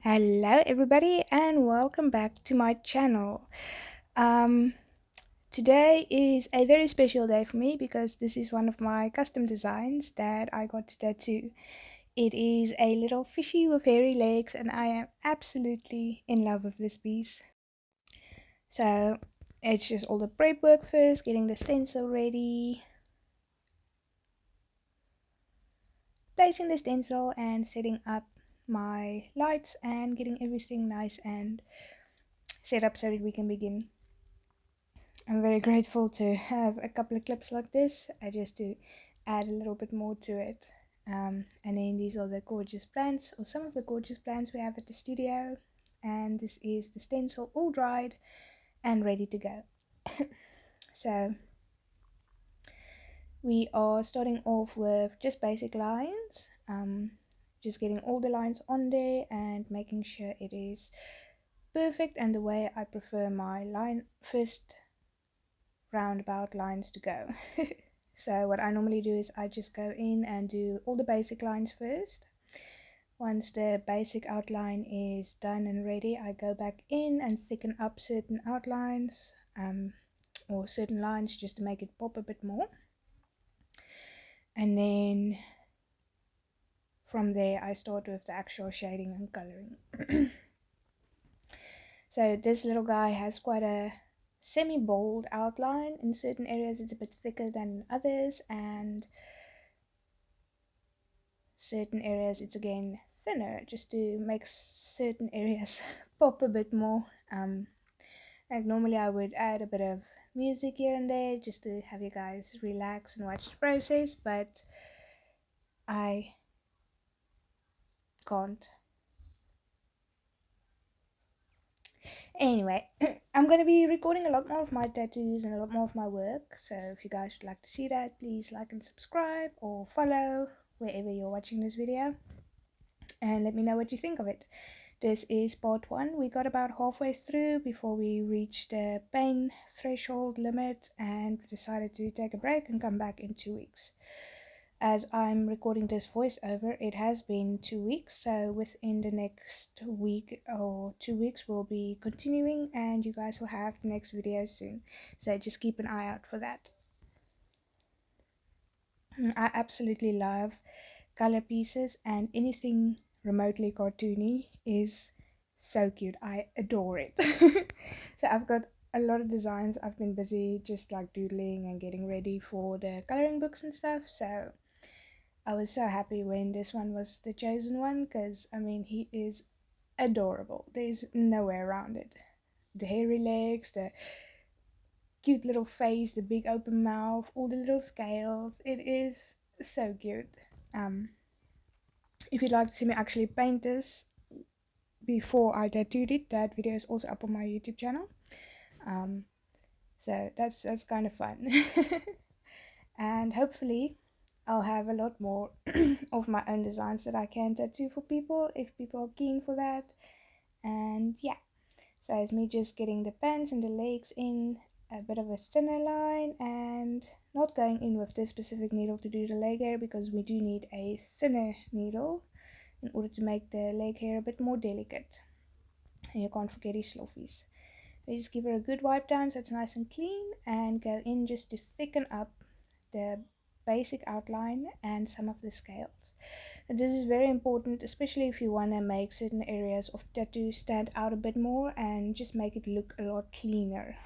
Hello everybody and welcome back to my channel. Um, Today is a very special day for me because this is one of my custom designs that I got to tattoo. It is a little fishy with hairy legs and I am absolutely in love with this piece. So it's just all the prep work first, getting the stencil ready, placing the stencil and setting up my lights and getting everything nice and set up so that we can begin. I'm very grateful to have a couple of clips like this, just to add a little bit more to it. And then these are the gorgeous plants, or some of the gorgeous plants we have at the studio. And this is the stencil all dried and ready to go. So we are starting off with just basic lines, just getting all the lines on there and making sure it is perfect and the way I prefer my line first roundabout lines to go. So what I normally do is I just go in and do all the basic lines first. Once the basic outline is done and ready, I go back in and thicken up certain outlines, or certain lines, just to make it pop a bit more. And then from there I start with the actual shading and coloring. So this little guy has quite a semi-bold outline. In certain areas it's a bit thicker than others, and certain areas it's again thinner, just to make certain areas pop a bit more. Like normally I would add a bit of music here and there just to have you guys relax and watch the process, but I can't. Anyway, I'm going to be recording a lot more of my tattoos and a lot more of my work, so if you guys would like to see that, please like and subscribe or follow wherever you're watching this video, and let me know what you think of it. This is part 1. We got about halfway through before we reached the pain threshold limit and decided to take a break and come back in 2 weeks. As I'm recording this voiceover, it has been 2 weeks, so within the next week or 2 weeks we'll be continuing and you guys will have the next video soon. So just keep an eye out for that. I absolutely love color pieces, and anything remotely cartoony is so cute. I adore it. So I've got a lot of designs. I've been busy just like doodling and getting ready for the coloring books and stuff, so I was so happy when this one was the chosen one, because I mean he is adorable. There's no way around it. The hairy legs, the cute little face, the big open mouth, all the little scales. It is so cute. If you'd like to see me actually paint this before I tattooed it, that video is also up on my YouTube channel. So that's kind of fun. And hopefully I'll have a lot more of my own designs that I can tattoo for people if people are keen for that. And yeah, so it's me just getting the pants and the legs in a bit of a thinner line, and not going in with this specific needle to do the leg hair, because we do need a thinner needle in order to make the leg hair a bit more delicate. And you can't forget these sloffies. We just give her a good wipe down so it's nice and clean, and go in just to thicken up the basic outline and some of the scales. And this is very important, especially if you want to make certain areas of tattoo stand out a bit more and just make it look a lot cleaner.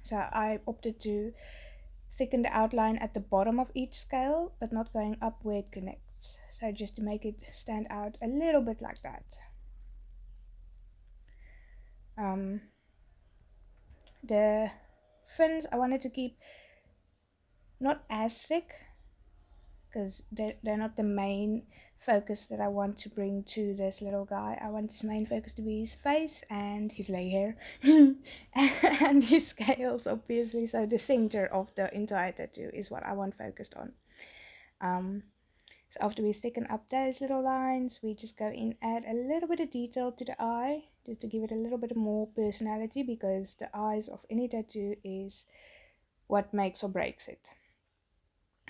So I opted to thicken the outline at the bottom of each scale, but not going up where it connects. So just to make it stand out a little bit like that. The fins I wanted to keep not as thick, because they're not the main focus that I want to bring to this little guy. I want his main focus to be his face and his leg hair and his scales, obviously. So the center of the entire tattoo is what I want focused on. So after we thicken up those little lines, we just go in, add a little bit of detail to the eye, just to give it a little bit more personality, because the eyes of any tattoo is what makes or breaks it.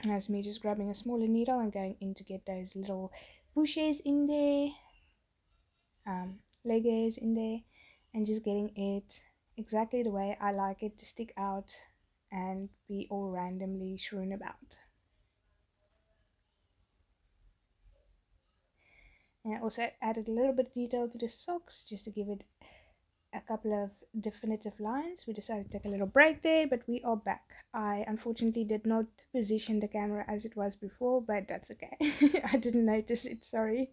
And that's me just grabbing a smaller needle and going in to get those little bushes in there. leg hairs in there, and just getting it exactly the way I like it to stick out and be all randomly strewn about. And I also added a little bit of detail to the socks just to give it a couple of definitive lines. We decided to take a little break there, but we are back. I unfortunately did not position the camera as it was before, but that's okay. I didn't notice it, sorry.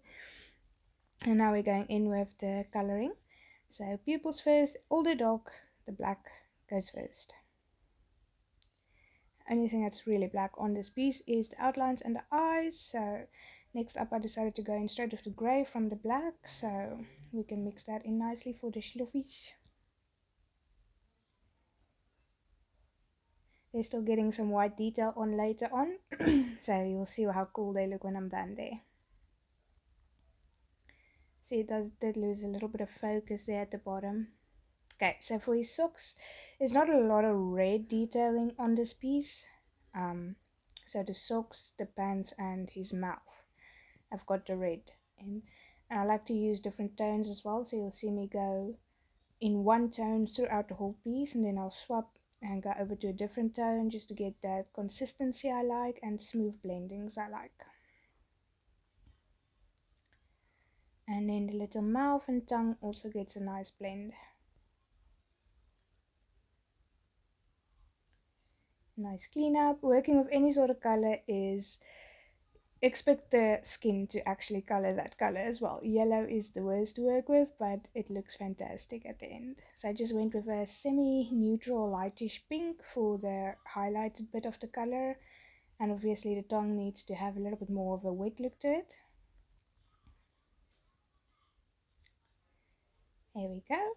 And now we're going in with the coloring. So pupils first, all the dog, the black goes first. Only thing that's really black on this piece is the outlines and the eyes. So next up I decided to go in straight with the grey from the black, so we can mix that in nicely for the schluffies. They're still getting some white detail on later on, so you'll see how cool they look when I'm done there. See, it did lose a little bit of focus there at the bottom. Okay, so for his socks, there's not a lot of red detailing on this piece. So the socks, the pants, and his mouth, I've got the red in. And I like to use different tones as well, so you'll see me go in one tone throughout the whole piece, and then I'll swap and go over to a different tone just to get that consistency I like and smooth blendings I like. And then the little mouth and tongue also gets a nice blend. Nice cleanup. Working with any sort of color is expect the skin to actually color that color as well. Yellow is the worst to work with, but it looks fantastic at the end. So I just went with a semi-neutral lightish pink for the highlighted bit of the color, and obviously the tongue needs to have a little bit more of a wet look to it. There we go.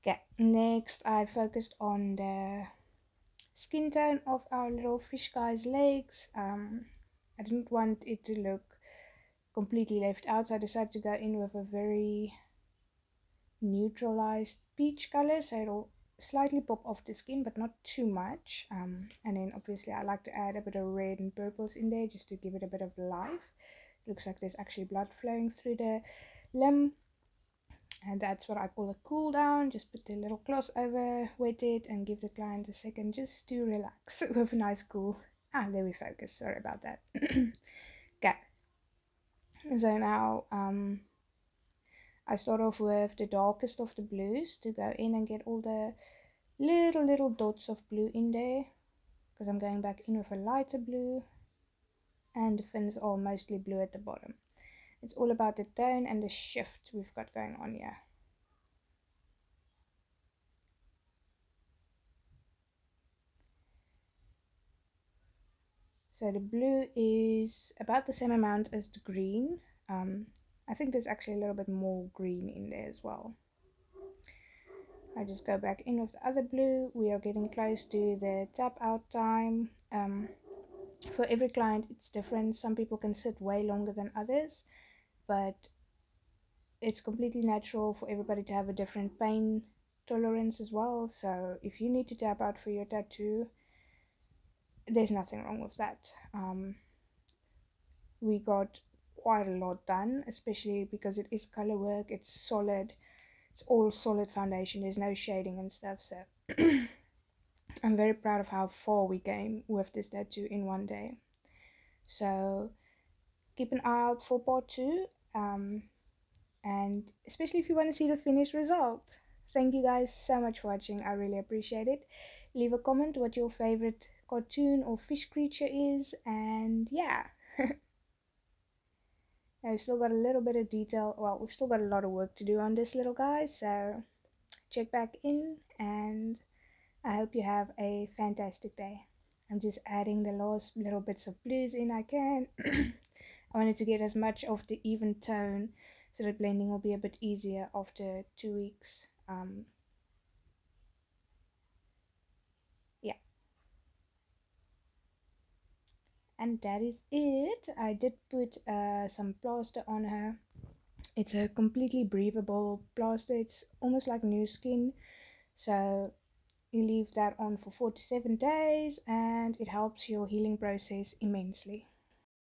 Okay, next I focused on the skin tone of our little fish guy's legs. I didn't want it to look completely left out, so I decided to go in with a very neutralized peach color, so it'll slightly pop off the skin but not too much. And then obviously I like to add a bit of red and purples in there just to give it a bit of life. It looks like there's actually blood flowing through the limb, and that's what I call a cool down. Just put the little cloth over, wet it, and give the client a second just to relax with a nice cool. There we focus, sorry about that. Okay, so now I start off with the darkest of the blues to go in and get all the little dots of blue in there, because I'm going back in with a lighter blue, and the fins are mostly blue at the bottom. It's all about the tone and the shift we've got going on here. So the blue is about the same amount as the green. I think there's actually a little bit more green in there as well. I just go back in with the other blue. We are getting close to the tap out time. For every client it's different. Some people can sit way longer than others, but it's completely natural for everybody to have a different pain tolerance as well. So if you need to tap out for your tattoo, there's nothing wrong with that. We got quite a lot done, especially because it is color work. It's solid, it's all solid foundation, there's no shading and stuff. So I'm very proud of how far we came with this tattoo in one day. So keep an eye out for part 2, and especially if you want to see the finished result. Thank you guys so much for watching, I really appreciate it. Leave a comment what your favorite cartoon or fish creature is, and yeah. We've still got a little bit of detail, well, we've still got a lot of work to do on this little guy, so check back in, and I hope you have a fantastic day. I'm just adding the last little bits of blues in I can. I wanted to get as much of the even tone so that blending will be a bit easier after 2 weeks. Yeah, and that is it. I did put some plaster on her. It's a completely breathable plaster. It's almost like new skin, so You leave that on for 4 to 7 days and it helps your healing process immensely.